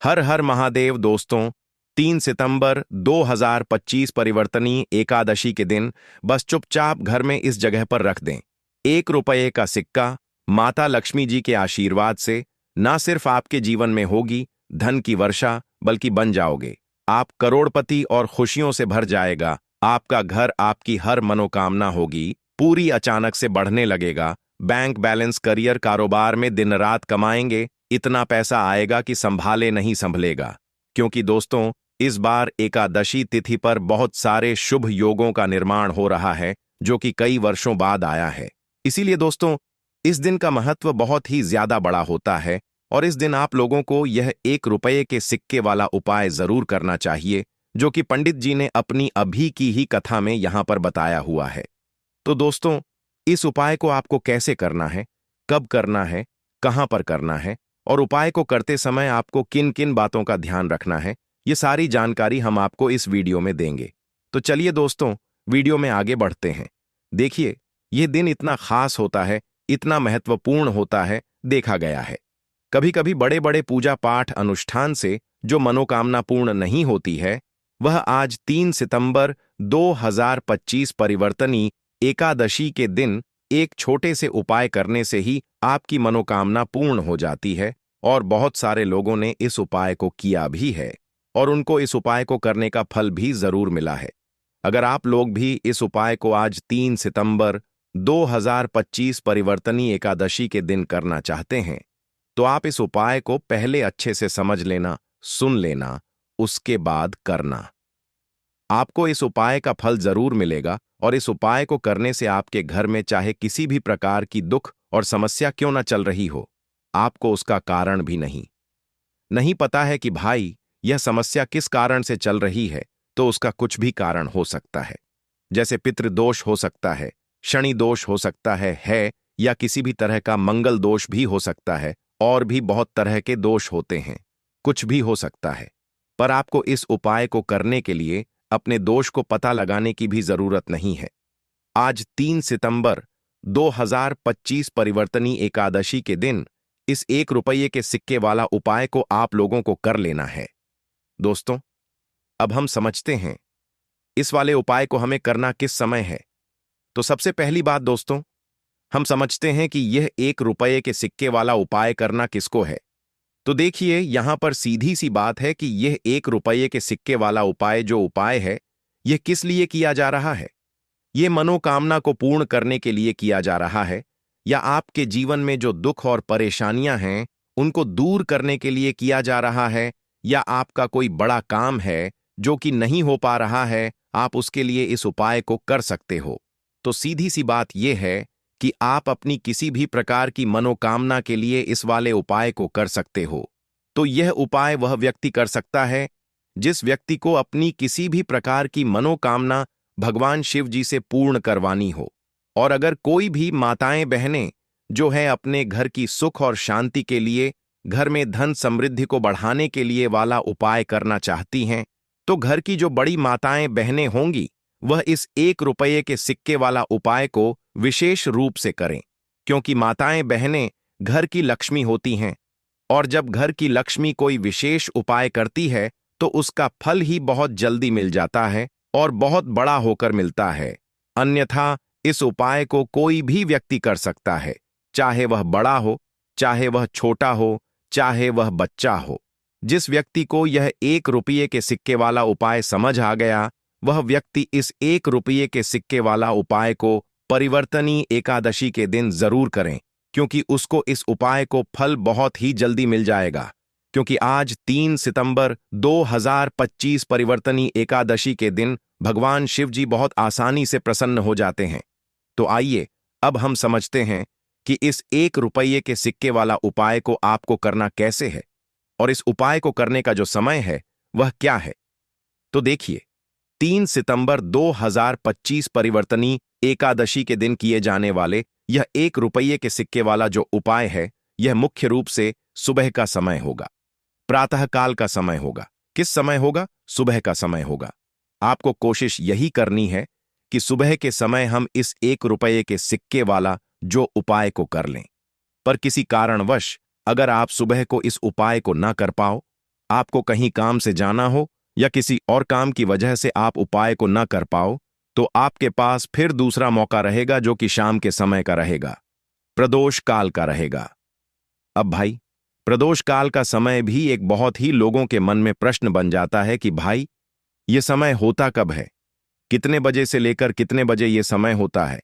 हर हर महादेव दोस्तों। 3 सितंबर 2025 परिवर्तनीय एकादशी के दिन बस चुपचाप घर में इस जगह पर रख दें। 1 रुपये का सिक्का माता लक्ष्मी जी के आशीर्वाद से ना सिर्फ आपके जीवन में होगी धन की वर्षा, बल्कि बन जाओगे आप करोड़पति और खुशियों से भर जाएगा। आपका घर, आपकी हर मनोकामना होगी पूरी, अचानक से बढ़ने लगेगा। बैंक बैलेंस, करियर, कारोबार में दिन रात कमाएंगे, इतना पैसा आएगा कि संभाले नहीं संभलेगा। क्योंकि दोस्तों, इस बार एकादशी तिथि पर बहुत सारे शुभ योगों का निर्माण हो रहा है जो कि कई वर्षों बाद आया है। इसीलिए दोस्तों, इस दिन का महत्व बहुत ही ज्यादा बड़ा होता है और इस दिन आप लोगों को यह 1 रुपये के सिक्के वाला उपाय जरूर करना चाहिए जो कि पंडित जी ने अपनी अभी की ही कथा में यहां पर बताया हुआ है। तो दोस्तों, इस उपाय को आपको कैसे करना है, कब करना है, कहां पर करना है और उपाय को करते समय आपको किन किन बातों का ध्यान रखना है, ये सारी जानकारी हम आपको इस वीडियो में देंगे। तो चलिए दोस्तों, वीडियो में आगे बढ़ते हैं। देखिए, यह दिन इतना खास होता है, इतना महत्वपूर्ण होता है, देखा गया है कभी कभी बड़े बड़े पूजा पाठ अनुष्ठान से जो मनोकामना पूर्ण नहीं होती है, वह आज 3 सितंबर 2025 परिवर्तनीय एकादशी के दिन एक छोटे से उपाय करने से ही आपकी मनोकामना पूर्ण हो जाती है। और बहुत सारे लोगों ने इस उपाय को किया भी है और उनको इस उपाय को करने का फल भी जरूर मिला है। अगर आप लोग भी इस उपाय को आज 3 सितंबर 2025 परिवर्तनीय एकादशी के दिन करना चाहते हैं, तो आप इस उपाय को पहले अच्छे से समझ लेना, सुन लेना, उसके बाद करना। आपको इस उपाय का फल जरूर मिलेगा और इस उपाय को करने से आपके घर में चाहे किसी भी प्रकार की दुख और समस्या क्यों न चल रही हो, आपको उसका कारण भी नहीं पता है कि भाई यह समस्या किस कारण से चल रही है, तो उसका कुछ भी कारण हो सकता है। जैसे पितृदोष हो सकता है, शनि दोष हो सकता है या किसी भी तरह का मंगल दोष भी हो सकता है और भी बहुत तरह के दोष होते हैं, कुछ भी हो सकता है। पर आपको इस उपाय को करने के लिए अपने दोष को पता लगाने की भी जरूरत नहीं है। आज 3 सितंबर 2025 परिवर्तनीय एकादशी के दिन इस 1 रुपये के सिक्के वाला उपाय को आप लोगों को कर लेना है। दोस्तों, अब हम समझते हैं इस वाले उपाय को हमें करना किस समय है। तो सबसे पहली बात दोस्तों, हम समझते हैं कि यह 1 रुपये के सिक्के वाला उपाय करना किसको है। तो देखिए, यहां पर सीधी सी बात है कि यह 1 रुपये के सिक्के वाला उपाय जो उपाय है, यह किस लिए किया जा रहा है। यह मनोकामना को पूर्ण करने के लिए किया जा रहा है, या आपके जीवन में जो दुख और परेशानियां हैं उनको दूर करने के लिए किया जा रहा है, या आपका कोई बड़ा काम है जो कि नहीं हो पा रहा है, आप उसके लिए इस उपाय को कर सकते हो। तो सीधी सी बात यह है कि आप अपनी किसी भी प्रकार की मनोकामना के लिए इस वाले उपाय को कर सकते हो। तो यह उपाय वह व्यक्ति कर सकता है जिस व्यक्ति को अपनी किसी भी प्रकार की मनोकामना भगवान शिव जी से पूर्ण करवानी हो। और अगर कोई भी माताएं बहनें जो है अपने घर की सुख और शांति के लिए, घर में धन समृद्धि को बढ़ाने के लिए वाला उपाय करना चाहती हैं, तो घर की जो बड़ी माताएं बहनें होंगी वह इस 1 रुपये के सिक्के वाला उपाय को विशेष रूप से करें। क्योंकि माताएं बहनें घर की लक्ष्मी होती हैं और जब घर की लक्ष्मी कोई विशेष उपाय करती है तो उसका फल ही बहुत जल्दी मिल जाता है और बहुत बड़ा होकर मिलता है। अन्यथा इस उपाय को कोई भी व्यक्ति कर सकता है, चाहे वह बड़ा हो, चाहे वह छोटा हो, चाहे वह बच्चा हो। जिस व्यक्ति को यह 1 रुपये के सिक्के वाला उपाय समझ आ गया, वह व्यक्ति इस 1 रुपये के सिक्के वाला उपाय को परिवर्तनीय एकादशी के दिन जरूर करें, क्योंकि उसको इस उपाय को फल बहुत ही जल्दी मिल जाएगा। क्योंकि आज 3 सितंबर 2025 परिवर्तनीय एकादशी के दिन भगवान शिव जी बहुत आसानी से प्रसन्न हो जाते हैं। तो आइए अब हम समझते हैं कि इस 1 रुपये के सिक्के वाला उपाय को आपको करना कैसे है और इस उपाय को करने का जो समय है वह क्या है। तो देखिए, 3 सितंबर 2025 परिवर्तनीय एकादशी के दिन किए जाने वाले यह 1 रुपये के सिक्के वाला जो उपाय है, यह मुख्य रूप से सुबह का समय होगा, प्रातःकाल का समय होगा। किस समय होगा? सुबह का समय होगा। आपको कोशिश यही करनी है कि सुबह के समय हम इस 1 रुपये के सिक्के वाला जो उपाय को कर लें। पर किसी कारणवश अगर आप सुबह को इस उपाय को ना कर पाओ, आपको कहीं काम से जाना हो या किसी और काम की वजह से आप उपाय को न कर पाओ, तो आपके पास फिर दूसरा मौका रहेगा जो कि शाम के समय का रहेगा, प्रदोष काल का रहेगा। अब भाई, प्रदोष काल का समय भी एक बहुत ही लोगों के मन में प्रश्न बन जाता है कि भाई, ये समय होता कब है, कितने बजे से लेकर कितने बजे ये समय होता है,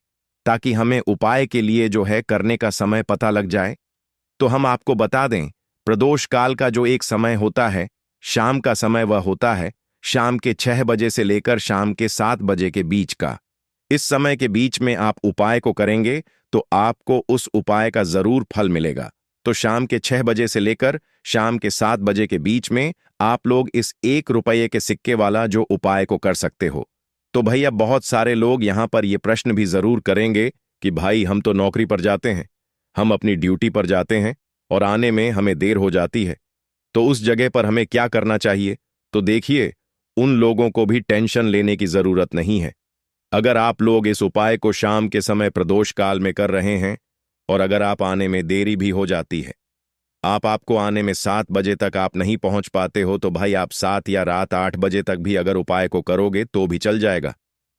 ताकि हमें उपाय के लिए जो है करने का समय पता लग जाए। तो हम आपको बता दें, प्रदोष काल का जो एक समय होता है, शाम का समय, वह होता है शाम के 6 बजे से लेकर शाम के 7 बजे के बीच का। इस समय के बीच में आप उपाय को करेंगे तो आपको उस उपाय का जरूर फल मिलेगा। तो शाम के 6 बजे से लेकर शाम के 7 बजे के बीच में आप लोग इस 1 रुपये के सिक्के वाला जो उपाय को कर सकते हो। तो भैया, बहुत सारे लोग यहां पर ये प्रश्न भी जरूर करेंगे कि भाई, हम तो नौकरी पर जाते हैं, हम अपनी ड्यूटी पर जाते हैं और आने में हमें देर हो जाती है, तो उस जगह पर हमें क्या करना चाहिए। तो देखिए, उन लोगों को भी टेंशन लेने की जरूरत नहीं है। अगर आप लोग इस उपाय को शाम के समय प्रदोष काल में कर रहे हैं और अगर आप आने में देरी भी हो जाती है, आपको आने में 7 बजे तक आप नहीं पहुंच पाते हो, तो भाई आप 7 या रात 8 बजे तक भी अगर उपाय को करोगे तो भी चल जाएगा।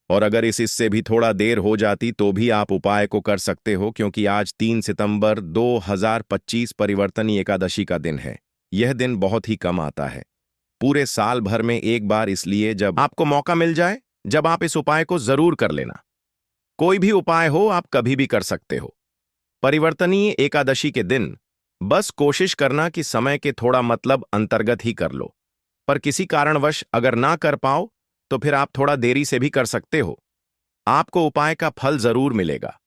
और अगर इससे भी थोड़ा देर हो जाती तो भी आप उपाय को कर सकते हो, क्योंकि आज 3 सितंबर 2025 परिवर्तनी एकादशी का दिन है। यह दिन बहुत ही कम आता है, पूरे साल भर में एक बार, इसलिए जब आपको मौका मिल जाए, जब आप इस उपाय को जरूर कर लेना। कोई भी उपाय हो, आप कभी भी कर सकते हो। परिवर्तनीय एकादशी के दिन बस कोशिश करना कि समय के थोड़ा मतलब अंतर्गत ही कर लो, पर किसी कारणवश अगर ना कर पाओ तो फिर आप थोड़ा देरी से भी कर सकते हो। आपको उपाय का फल जरूर मिलेगा।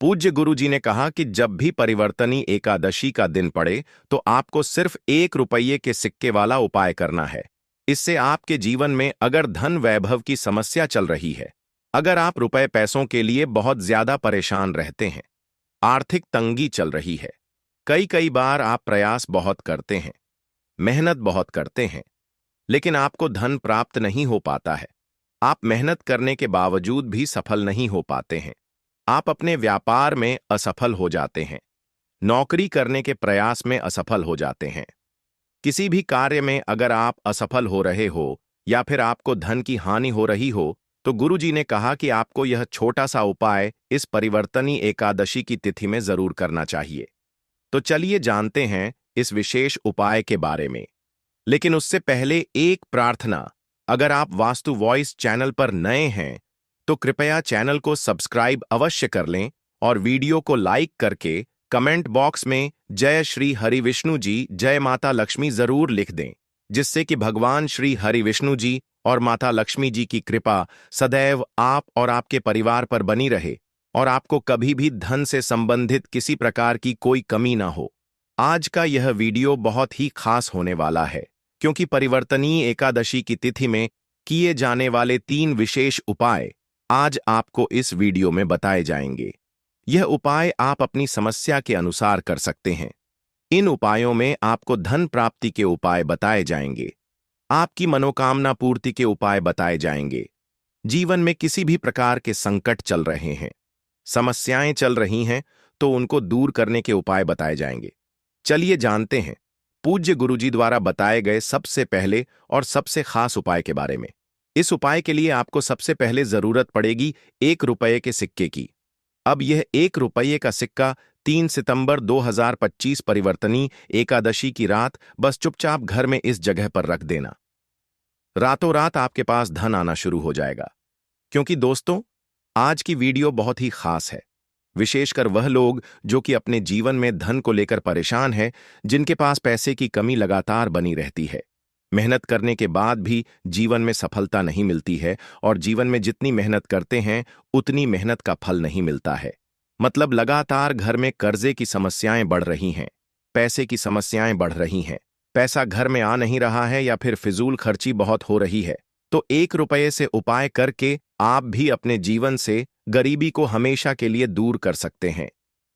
पूज्य गुरु जी ने कहा कि जब भी परिवर्तनी एकादशी का दिन पड़े तो आपको सिर्फ 1 रुपये के सिक्के वाला उपाय करना है। इससे आपके जीवन में अगर धन वैभव की समस्या चल रही है, अगर आप रुपए पैसों के लिए बहुत ज्यादा परेशान रहते हैं, आर्थिक तंगी चल रही है, कई कई बार आप प्रयास बहुत करते हैं, मेहनत बहुत करते हैं, लेकिन आपको धन प्राप्त नहीं हो पाता है, आप मेहनत करने के बावजूद भी सफल नहीं हो पाते हैं, आप अपने व्यापार में असफल हो जाते हैं, नौकरी करने के प्रयास में असफल हो जाते हैं, किसी भी कार्य में अगर आप असफल हो रहे हो या फिर आपको धन की हानि हो रही हो, तो गुरु जी ने कहा कि आपको यह छोटा सा उपाय इस परिवर्तनी एकादशी की तिथि में जरूर करना चाहिए। तो चलिए जानते हैं इस विशेष उपाय के बारे में। लेकिन उससे पहले एक प्रार्थना, अगर आप वास्तु वॉइस चैनल पर नए हैं तो कृपया चैनल को सब्सक्राइब अवश्य कर लें और वीडियो को लाइक करके कमेंट बॉक्स में जय श्री हरि विष्णु जी, जय माता लक्ष्मी जरूर लिख दें, जिससे कि भगवान श्री हरि विष्णु जी और माता लक्ष्मी जी की कृपा सदैव आप और आपके परिवार पर बनी रहे और आपको कभी भी धन से संबंधित किसी प्रकार की कोई कमी ना हो। आज का यह वीडियो बहुत ही खास होने वाला है, क्योंकि परिवर्तनीय एकादशी की तिथि में किए जाने वाले 3 विशेष उपाय आज आपको इस वीडियो में बताए जाएंगे। यह उपाय आप अपनी समस्या के अनुसार कर सकते हैं। इन उपायों में आपको धन प्राप्ति के उपाय बताए जाएंगे, आपकी मनोकामना पूर्ति के उपाय बताए जाएंगे, जीवन में किसी भी प्रकार के संकट चल रहे हैं, समस्याएं चल रही हैं, तो उनको दूर करने के उपाय बताए जाएंगे। चलिए जानते हैं पूज्य गुरुजी द्वारा बताए गए सबसे पहले और सबसे खास उपाय के बारे में। इस उपाय के लिए आपको सबसे पहले जरूरत पड़ेगी 1 रुपये के सिक्के की। अब यह 1 रुपये का सिक्का 3 सितंबर 2025 परिवर्तनी एकादशी की रात बस चुपचाप घर में इस जगह पर रख देना। रातों रात आपके पास धन आना शुरू हो जाएगा। क्योंकि दोस्तों, आज की वीडियो बहुत ही खास है, विशेषकर वह लोग जो कि अपने जीवन में धन को लेकर परेशान हैं, जिनके पास पैसे की कमी लगातार बनी रहती है, मेहनत करने के बाद भी जीवन में सफलता नहीं मिलती है और जीवन में जितनी मेहनत करते हैं उतनी मेहनत का फल नहीं मिलता है। मतलब लगातार घर में कर्जे की समस्याएं बढ़ रही हैं, पैसे की समस्याएं बढ़ रही हैं, पैसा घर में आ नहीं रहा है या फिर फिजूल खर्ची बहुत हो रही है। तो 1 रुपये से उपाय करके आप भी अपने जीवन से गरीबी को हमेशा के लिए दूर कर सकते हैं।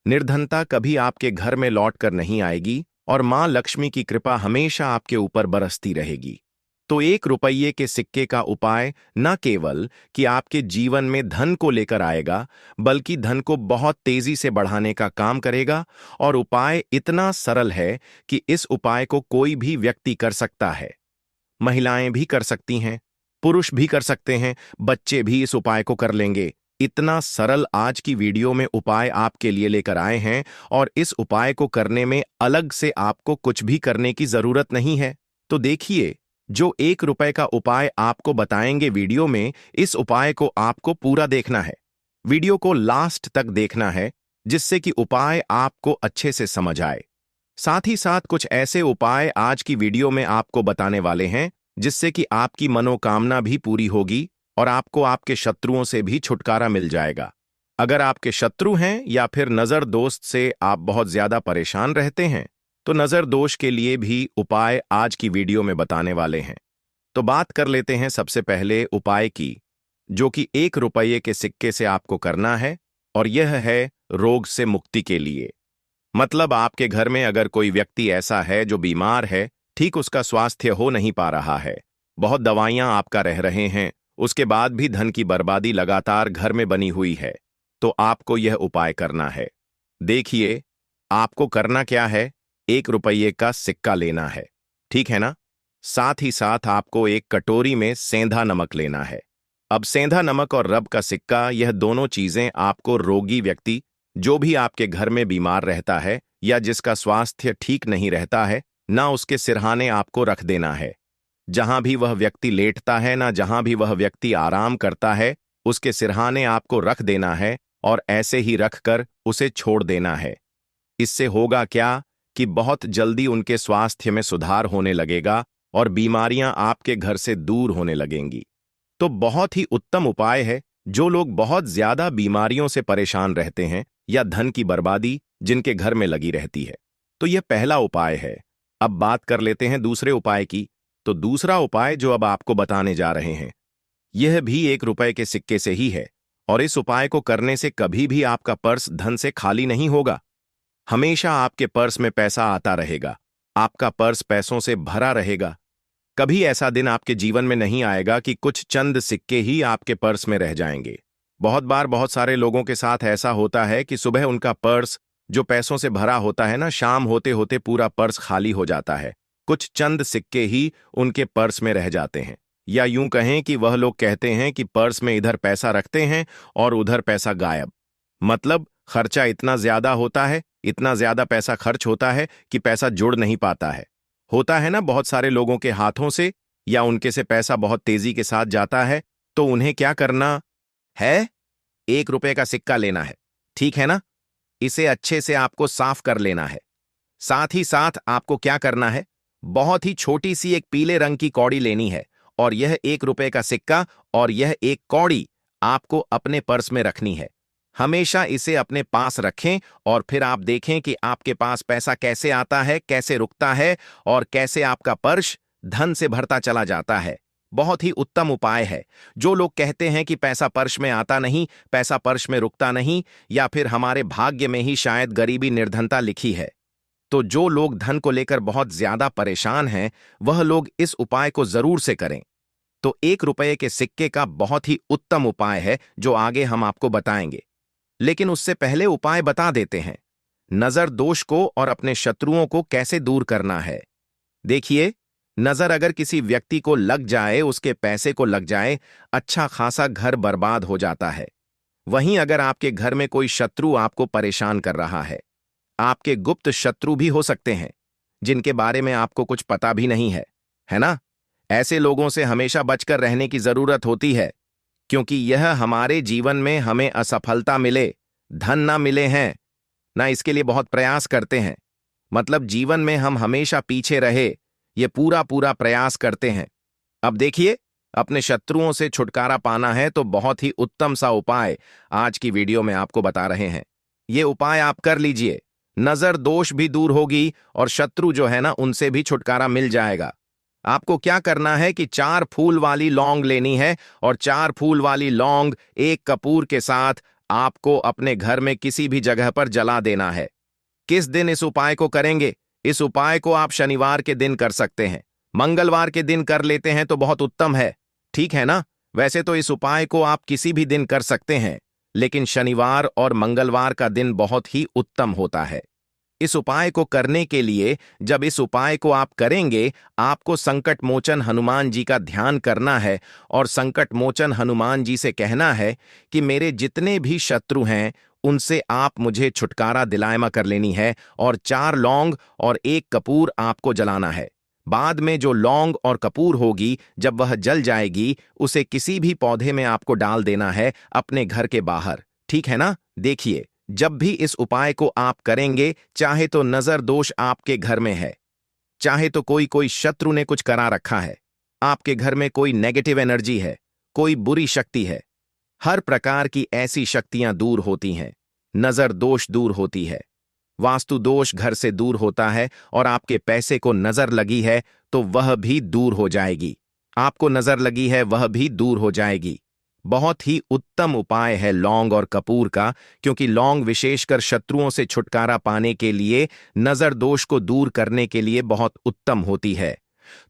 निर्धनता कभी आपके घर में लौट कर नहीं आएगी और मां लक्ष्मी की कृपा हमेशा आपके ऊपर बरसती रहेगी। तो 1 रुपये के सिक्के का उपाय न केवल कि आपके जीवन में धन को लेकर आएगा, बल्कि धन को बहुत तेजी से बढ़ाने का काम करेगा। और उपाय इतना सरल है कि इस उपाय को कोई भी व्यक्ति कर सकता है। महिलाएं भी कर सकती हैं, पुरुष भी कर सकते हैं, बच्चे भी इस उपाय को कर लेंगे। इतना सरल आज की वीडियो में उपाय आपके लिए लेकर आए हैं, और इस उपाय को करने में अलग से आपको कुछ भी करने की जरूरत नहीं है। तो देखिए, जो 1 रुपये का उपाय आपको बताएंगे वीडियो में, इस उपाय को आपको पूरा देखना है। वीडियो को लास्ट तक देखना है, जिससे कि उपाय आपको अच्छे से समझ आए। साथ ही साथ कुछ ऐसे उपाय आज की वीडियो में आपको बताने वाले हैं, जिससे कि आपकी मनोकामना भी पूरी होगी और आपको आपके शत्रुओं से भी छुटकारा मिल जाएगा। अगर आपके शत्रु हैं या फिर नजर दोस्त से आप बहुत ज्यादा परेशान रहते हैं, तो नजर दोष के लिए भी उपाय आज की वीडियो में बताने वाले हैं। तो बात कर लेते हैं सबसे पहले उपाय की, जो कि 1 रुपये के सिक्के से आपको करना है, और यह है रोग से मुक्ति के लिए। मतलब आपके घर में अगर कोई व्यक्ति ऐसा है जो बीमार है, ठीक उसका स्वास्थ्य हो नहीं पा रहा है, बहुत दवाइयां आपका रह रहे हैं, उसके बाद भी धन की बर्बादी लगातार घर में बनी हुई है, तो आपको यह उपाय करना है। देखिए, आपको करना क्या है, 1 रुपये का सिक्का लेना है, ठीक है ना। साथ ही साथ आपको एक कटोरी में सेंधा नमक लेना है। अब सेंधा नमक और रब का सिक्का, यह दोनों चीजें आपको रोगी व्यक्ति, जो भी आपके घर में बीमार रहता है या जिसका स्वास्थ्य ठीक नहीं रहता है, ना उसके सिरहाने आपको रख देना है। जहां भी वह व्यक्ति लेटता है, ना जहां भी वह व्यक्ति आराम करता है, उसके सिरहाने आपको रख देना है, और ऐसे ही रखकर उसे छोड़ देना है। इससे होगा क्या कि बहुत जल्दी उनके स्वास्थ्य में सुधार होने लगेगा और बीमारियां आपके घर से दूर होने लगेंगी। तो बहुत ही उत्तम उपाय है। जो लोग बहुत ज्यादा बीमारियों से परेशान रहते हैं या धन की बर्बादी जिनके घर में लगी रहती है, तो यह पहला उपाय है। अब बात कर लेते हैं दूसरे उपाय की। तो दूसरा उपाय जो अब आपको बताने जा रहे हैं, यह भी 1 रुपये के सिक्के से ही है, और इस उपाय को करने से कभी भी आपका पर्स धन से खाली नहीं होगा। हमेशा आपके पर्स में पैसा आता रहेगा, आपका पर्स पैसों से भरा रहेगा। कभी ऐसा दिन आपके जीवन में नहीं आएगा कि कुछ चंद सिक्के ही आपके पर्स में रह जाएंगे। बहुत बार बहुत सारे लोगों के साथ ऐसा होता है कि सुबह उनका पर्स जो पैसों से भरा होता है ना, शाम होते होते पूरा पर्स खाली हो जाता है। कुछ चंद सिक्के ही उनके पर्स में रह जाते हैं, या यूं कहें कि वह लोग कहते हैं कि पर्स में इधर पैसा रखते हैं और उधर पैसा गायब। मतलब खर्चा इतना ज्यादा होता है, इतना ज्यादा पैसा खर्च होता है कि पैसा जुड़ नहीं पाता है। होता है ना बहुत सारे लोगों के हाथों से, या उनके से पैसा बहुत तेजी के साथ जाता है। तो उन्हें क्या करना है, 1 रुपये का सिक्का लेना है, ठीक है ना। इसे अच्छे से आपको साफ कर लेना है। साथ ही साथ आपको क्या करना है, बहुत ही छोटी सी एक पीले रंग की कौड़ी लेनी है, और यह 1 रुपये का सिक्का और यह एक कौड़ी आपको अपने पर्स में रखनी है। हमेशा इसे अपने पास रखें, और फिर आप देखें कि आपके पास पैसा कैसे आता है, कैसे रुकता है, और कैसे आपका पर्स धन से भरता चला जाता है। बहुत ही उत्तम उपाय है। जो लोग कहते हैं कि पैसा पर्स में आता नहीं, पैसा पर्स में रुकता नहीं, या फिर हमारे भाग्य में ही शायद गरीबी निर्धनता लिखी है, तो जो लोग धन को लेकर बहुत ज्यादा परेशान हैं, वह लोग इस उपाय को जरूर से करें। तो 1 रुपये के सिक्के का बहुत ही उत्तम उपाय है, जो आगे हम आपको बताएंगे। लेकिन उससे पहले उपाय बता देते हैं, नजर दोष को और अपने शत्रुओं को कैसे दूर करना है। देखिए, नजर अगर किसी व्यक्ति को लग जाए, उसके पैसे को लग जाए, अच्छा खासा घर बर्बाद हो जाता है। वहीं अगर आपके घर में कोई शत्रु आपको परेशान कर रहा है, आपके गुप्त शत्रु भी हो सकते हैं, जिनके बारे में आपको कुछ पता भी नहीं है ना। ऐसे लोगों से हमेशा बचकर रहने की जरूरत होती है, क्योंकि यह हमारे जीवन में हमें असफलता मिले, धन ना मिले हैं ना, इसके लिए बहुत प्रयास करते हैं। मतलब जीवन में हम हमेशा पीछे रहे, ये पूरा पूरा प्रयास करते हैं। अब देखिए, अपने शत्रुओं से छुटकारा पाना है तो बहुत ही उत्तम सा उपाय आज की वीडियो में आपको बता रहे हैं। ये उपाय आप कर लीजिए, नजर दोष भी दूर होगी और शत्रु जो है ना, उनसे भी छुटकारा मिल जाएगा। आपको क्या करना है कि 4 फूल वाली लौंग लेनी है, और 4 फूल वाली लौंग एक कपूर के साथ आपको अपने घर में किसी भी जगह पर जला देना है। किस दिन इस उपाय को करेंगे? इस उपाय को आप शनिवार के दिन कर सकते हैं। मंगलवार के दिन कर लेते हैं तो बहुत उत्तम है, ठीक है ना। वैसे तो इस उपाय को आप किसी भी दिन कर सकते हैं, लेकिन शनिवार और मंगलवार का दिन बहुत ही उत्तम होता है। इस उपाय को करने के लिए जब इस उपाय को आप करेंगे, आपको संकट मोचन हनुमान जी का ध्यान करना है और संकट मोचन हनुमान जी से कहना है कि मेरे जितने भी शत्रु हैं उनसे आप मुझे छुटकारा दिलायमा कर लेनी है, और 4 लौंग और 1 कपूर आपको जलाना है। बाद में जो लौंग और कपूर होगी, जब वह जल जाएगी, उसे किसी भी पौधे में आपको डाल देना है अपने घर के बाहर, ठीक है ना। देखिए, जब भी इस उपाय को आप करेंगे, चाहे तो नजर दोष आपके घर में है, चाहे तो कोई शत्रु ने कुछ करा रखा है, आपके घर में कोई नेगेटिव एनर्जी है, कोई बुरी शक्ति है, हर प्रकार की ऐसी शक्तियां दूर होती हैं। नजर दोष दूर होती है, वास्तु दोष घर से दूर होता है, और आपके पैसे को नजर लगी है तो वह भी दूर हो जाएगी। आपको नजर लगी है वह भी दूर हो जाएगी। बहुत ही उत्तम उपाय है लौंग और कपूर का, क्योंकि लौंग विशेषकर शत्रुओं से छुटकारा पाने के लिए, नजर दोष को दूर करने के लिए बहुत उत्तम होती है।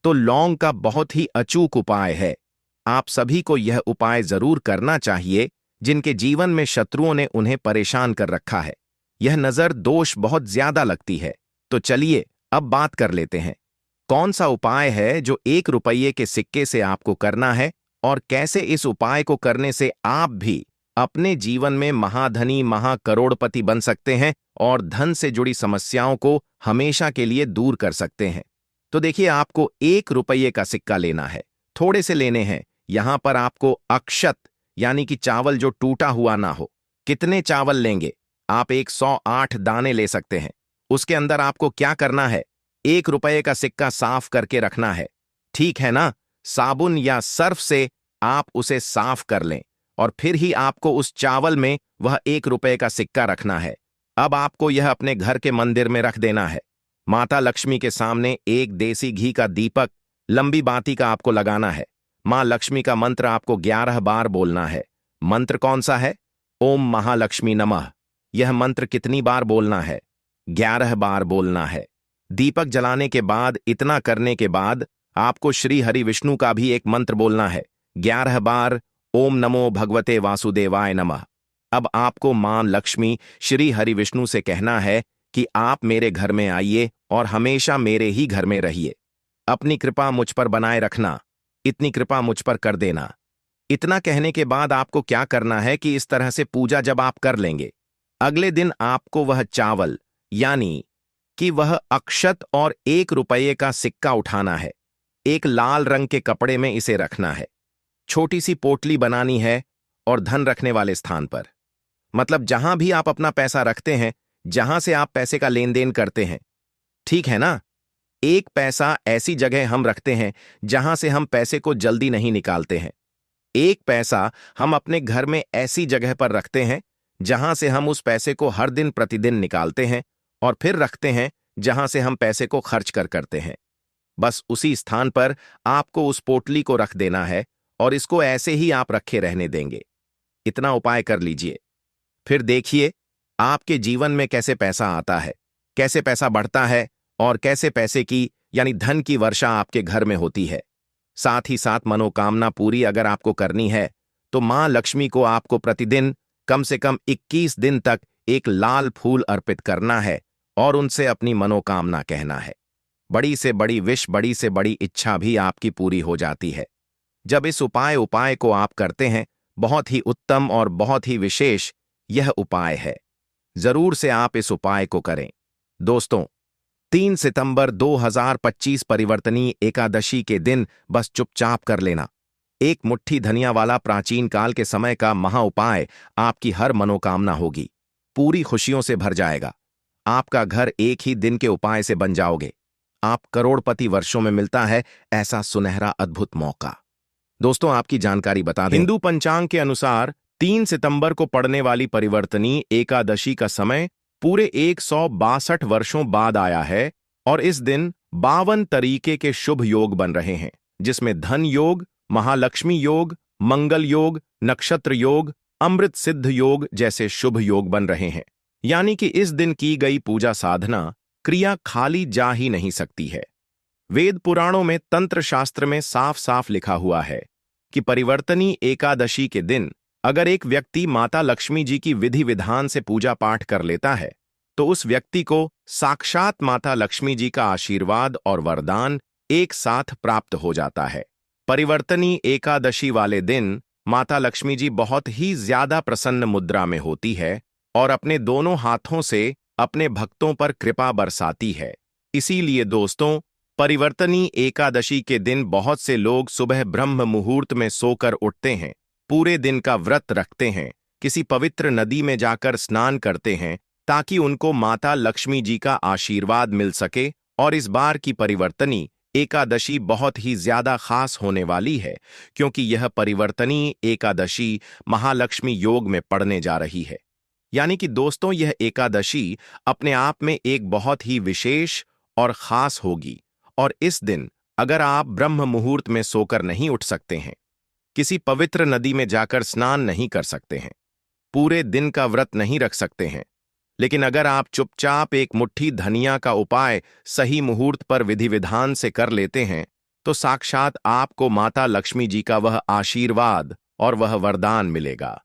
तो लौंग का बहुत ही अचूक उपाय है। आप सभी को यह उपाय जरूर करना चाहिए जिनके जीवन में शत्रुओं ने उन्हें परेशान कर रखा है। यह नजर दोष बहुत ज्यादा लगती है। तो चलिए अब बात कर लेते हैं, कौन सा उपाय है जो 1 रुपये के सिक्के से आपको करना है, और कैसे इस उपाय को करने से आप भी अपने जीवन में महाधनी महाकरोड़पति बन सकते हैं और धन से जुड़ी समस्याओं को हमेशा के लिए दूर कर सकते हैं। तो देखिए, आपको 1 रुपये का सिक्का लेना है, थोड़े से लेने हैं। यहां पर आपको अक्षत यानी कि चावल जो टूटा हुआ ना हो। कितने चावल लेंगे? आप 108 दाने ले सकते हैं। उसके अंदर आपको क्या करना है? 1 रुपये का सिक्का साफ करके रखना है, ठीक है ना। साबुन या सर्फ से आप उसे साफ कर लें, और फिर ही आपको उस चावल में वह 1 रुपये का सिक्का रखना है। अब आपको यह अपने घर के मंदिर में रख देना है। माता लक्ष्मी के सामने एक देसी घी का दीपक लंबी बाती का आपको लगाना है। मां लक्ष्मी का मंत्र आपको 11 बार बोलना है। मंत्र कौन सा है? ओम महालक्ष्मी नमः। यह मंत्र कितनी बार बोलना है? 11 बार बोलना है। दीपक जलाने के बाद, इतना करने के बाद आपको श्री हरि विष्णु का भी एक मंत्र बोलना है 11 बार, ओम नमो भगवते वासुदेवाय नमः। अब आपको मां लक्ष्मी श्री हरि विष्णु से कहना है कि आप मेरे घर में आइए और हमेशा मेरे ही घर में रहिए। अपनी कृपा मुझ पर बनाए रखना, इतनी कृपा मुझ पर कर देना। इतना कहने के बाद आपको क्या करना है कि इस तरह से पूजा जब आप कर लेंगे, अगले दिन आपको वह चावल यानी कि वह अक्षत और 1 रुपये का सिक्का उठाना है। एक लाल रंग के कपड़े में इसे रखना है। छोटी सी पोटली बनानी है, और धन रखने वाले स्थान पर, मतलब जहां भी आप अपना पैसा रखते हैं, जहां से आप पैसे का लेन देन करते हैं, ठीक है ना। एक पैसा ऐसी जगह हम रखते हैं जहां से हम पैसे को जल्दी नहीं निकालते हैं। एक पैसा हम अपने घर में ऐसी जगह पर रखते हैं जहां से हम उस पैसे को हर दिन प्रतिदिन निकालते हैं, और फिर रखते हैं जहां से हम पैसे को खर्च करते हैं। बस उसी स्थान पर आपको उस पोटली को रख देना है, और इसको ऐसे ही आप रखे रहने देंगे। इतना उपाय कर लीजिए, फिर देखिए आपके जीवन में कैसे पैसा आता है, कैसे पैसा बढ़ता है, और कैसे पैसे की यानी धन की वर्षा आपके घर में होती है। साथ ही साथ मनोकामना पूरी अगर आपको करनी है, तो मां लक्ष्मी को आपको प्रतिदिन कम से कम 21 दिन तक एक लाल फूल अर्पित करना है, और उनसे अपनी मनोकामना कहना है। बड़ी से बड़ी विश, बड़ी से बड़ी इच्छा भी आपकी पूरी हो जाती है। जब इस उपाय को आप करते हैं, बहुत ही उत्तम और बहुत ही विशेष यह उपाय है। जरूर से आप इस उपाय को करें। दोस्तों, 3 सितंबर 2025 परिवर्तनीय एकादशी के दिन बस चुपचाप कर लेना। एक मुट्ठी धनिया वाला प्राचीन काल के समय का महा उपाय आपकी हर मनोकामना होगी, पूरी खुशियों से भर जाएगा। आपका घर एक ही दिन के उपाय से बन जाओगे। आप करोड़पति वर्षों में मिलता है ऐसा सुनहरा अद्भुत मौका। दोस्तों, आपकी जानकारी बता दें, हिंदू पंचांग के अनुसार 3 सितंबर को पड़ने वाली परिवर्तनीय एकादशी का समय पूरे 162 वर्षों बाद आया है, और इस दिन 52 तरीके के शुभ योग बन रहे हैं, जिसमें धन योग, महालक्ष्मी योग, मंगल योग, नक्षत्र योग, अमृत सिद्ध योग जैसे शुभ योग बन रहे हैं। यानी कि इस दिन की गई पूजा साधना क्रिया खाली जा ही नहीं सकती है। वेद पुराणों में तंत्र शास्त्र में साफ साफ लिखा हुआ है कि परिवर्तनी एकादशी के दिन अगर एक व्यक्ति माता लक्ष्मी जी की विधि विधान से पूजा पाठ कर लेता है तो उस व्यक्ति को साक्षात माता लक्ष्मी जी का आशीर्वाद और वरदान एक साथ प्राप्त हो जाता है। परिवर्तनी एकादशी वाले दिन माता लक्ष्मी जी बहुत ही ज्यादा प्रसन्न मुद्रा में होती है और अपने दोनों हाथों से अपने भक्तों पर कृपा बरसाती है। इसीलिए दोस्तों, परिवर्तनी एकादशी के दिन बहुत से लोग सुबह ब्रह्म मुहूर्त में सोकर उठते हैं, पूरे दिन का व्रत रखते हैं, किसी पवित्र नदी में जाकर स्नान करते हैं ताकि उनको माता लक्ष्मी जी का आशीर्वाद मिल सके। और इस बार की परिवर्तनी एकादशी बहुत ही ज्यादा खास होने वाली है क्योंकि यह परिवर्तनी एकादशी महालक्ष्मी योग में पड़ने जा रही है। यानी कि दोस्तों, यह एकादशी अपने आप में एक बहुत ही विशेष और खास होगी। और इस दिन अगर आप ब्रह्म मुहूर्त में सोकर नहीं उठ सकते हैं, किसी पवित्र नदी में जाकर स्नान नहीं कर सकते हैं, पूरे दिन का व्रत नहीं रख सकते हैं, लेकिन अगर आप चुपचाप एक मुट्ठी धनिया का उपाय सही मुहूर्त पर विधि विधान से कर लेते हैं तो साक्षात आपको माता लक्ष्मी जी का वह आशीर्वाद और वह वरदान मिलेगा,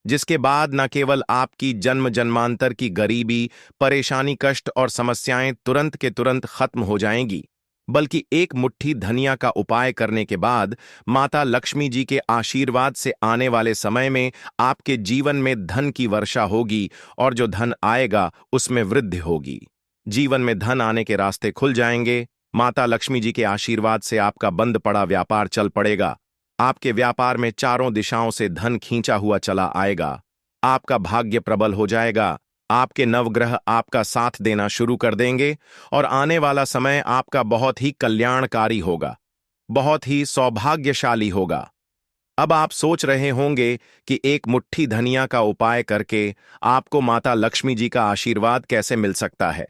जिसके बाद न केवल आपकी जन्म जन्मांतर की गरीबी, परेशानी, कष्ट और समस्याएं तुरंत के तुरंत खत्म हो जाएंगी, बल्कि एक मुट्ठी धनिया का उपाय करने के बाद माता लक्ष्मी जी के आशीर्वाद से आने वाले समय में आपके जीवन में धन की वर्षा होगी और जो धन आएगा उसमें वृद्धि होगी। जीवन में धन आने के रास्ते खुल जाएंगे। माता लक्ष्मी जी के आशीर्वाद से आपका बंद पड़ा व्यापार चल पड़ेगा। आपके व्यापार में चारों दिशाओं से धन खींचा हुआ चला आएगा। आपका भाग्य प्रबल हो जाएगा। आपके नवग्रह आपका साथ देना शुरू कर देंगे और आने वाला समय आपका बहुत ही कल्याणकारी होगा, बहुत ही सौभाग्यशाली होगा। अब आप सोच रहे होंगे कि एक मुट्ठी धनिया का उपाय करके आपको माता लक्ष्मी जी का आशीर्वाद कैसे मिल सकता है।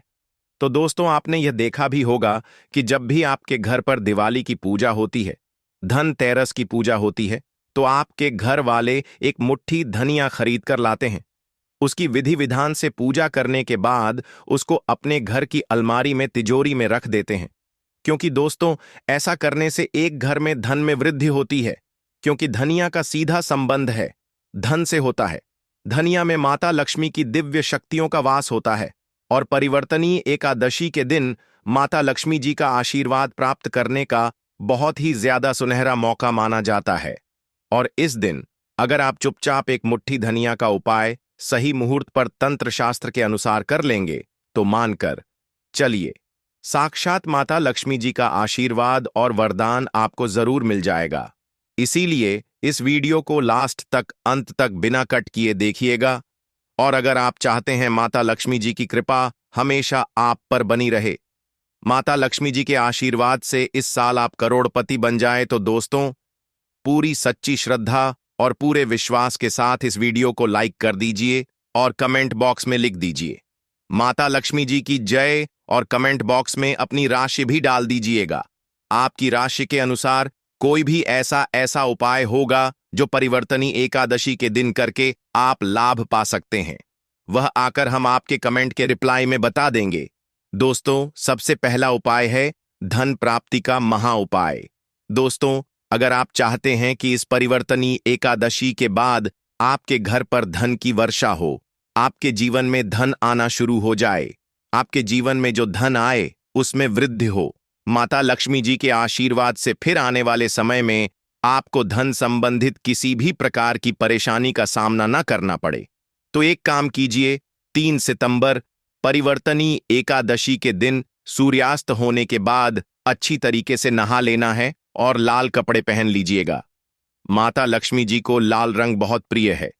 तो दोस्तों, आपने यह देखा भी होगा कि जब भी आपके घर पर दिवाली की पूजा होती है, धनतेरस की पूजा होती है, तो आपके घर वाले एक मुट्ठी धनिया खरीद कर लाते हैं। उसकी विधि विधान से पूजा करने के बाद उसको अपने घर की अलमारी में, तिजोरी में रख देते हैं, क्योंकि दोस्तों, ऐसा करने से एक घर में धन में वृद्धि होती है, क्योंकि धनिया का सीधा संबंध है धन से होता है। धनिया में माता लक्ष्मी की दिव्य शक्तियों का वास होता है और परिवर्तनी एकादशी के दिन माता लक्ष्मी जी का आशीर्वाद प्राप्त करने का बहुत ही ज्यादा सुनहरा मौका माना जाता है। और इस दिन अगर आप चुपचाप एक मुट्ठी धनिया का उपाय सही मुहूर्त पर तंत्र शास्त्र के अनुसार कर लेंगे तो मानकर चलिए, साक्षात माता लक्ष्मी जी का आशीर्वाद और वरदान आपको जरूर मिल जाएगा। इसीलिए इस वीडियो को लास्ट तक, अंत तक बिना कट किए देखिएगा। और अगर आप चाहते हैं माता लक्ष्मी जी की कृपा हमेशा आप पर बनी रहे, माता लक्ष्मी जी के आशीर्वाद से इस साल आप करोड़पति बन जाए, तो दोस्तों, पूरी सच्ची श्रद्धा और पूरे विश्वास के साथ इस वीडियो को लाइक कर दीजिए और कमेंट बॉक्स में लिख दीजिए माता लक्ष्मी जी की जय, और कमेंट बॉक्स में अपनी राशि भी डाल दीजिएगा। आपकी राशि के अनुसार कोई भी ऐसा उपाय होगा जो परिवर्तनी एकादशी के दिन करके आप लाभ पा सकते हैं, वह आकर हम आपके कमेंट के रिप्लाई में बता देंगे। दोस्तों, सबसे पहला उपाय है धन प्राप्ति का महा उपाय। दोस्तों, अगर आप चाहते हैं कि इस परिवर्तनी एकादशी के बाद आपके घर पर धन की वर्षा हो, आपके जीवन में धन आना शुरू हो जाए, आपके जीवन में जो धन आए उसमें वृद्धि हो, माता लक्ष्मी जी के आशीर्वाद से फिर आने वाले समय में आपको धन संबंधित किसी भी प्रकार की परेशानी का सामना न करना पड़े, तो एक काम कीजिए। 3 सितंबर परिवर्तनी एकादशी के दिन सूर्यास्त होने के बाद अच्छी तरीके से नहा लेना है और लाल कपड़े पहन लीजिएगा। माता लक्ष्मी जी को लाल रंग बहुत प्रिय है।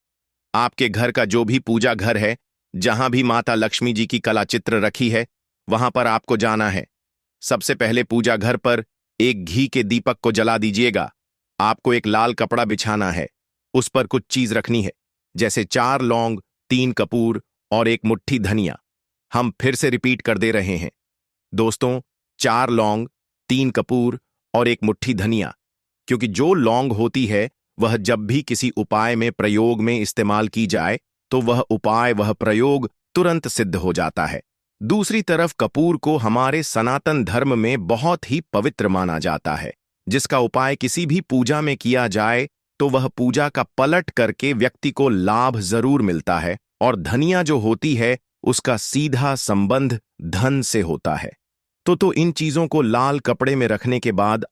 आपके घर का जो भी पूजा घर है, जहां भी माता लक्ष्मी जी की कला चित्र रखी है, वहां पर आपको जाना है। सबसे पहले पूजा घर पर एक घी के दीपक को जला दीजिएगा। आपको एक लाल कपड़ा बिछाना है, उस पर कुछ चीज रखनी है, जैसे 4 लौंग, 3 कपूर और एक मुट्ठी धनिया। हम फिर से रिपीट कर दे रहे हैं दोस्तों, 4 लौंग, 3 कपूर और एक मुट्ठी धनिया, क्योंकि जो लौंग होती है वह जब भी किसी उपाय में प्रयोग में इस्तेमाल की जाए तो वह उपाय, वह प्रयोग तुरंत सिद्ध हो जाता है। दूसरी तरफ कपूर को हमारे सनातन धर्म में बहुत ही पवित्र माना जाता है, जिसका उपाय किसी भी पूजा में किया जाए तो वह पूजा का पलट करके व्यक्ति को लाभ जरूर मिलता है, और धनिया जो होती है उसका सीधा संबंध धन से होता है। तो इन चीजों को लाल कपड़े में रखने के बाद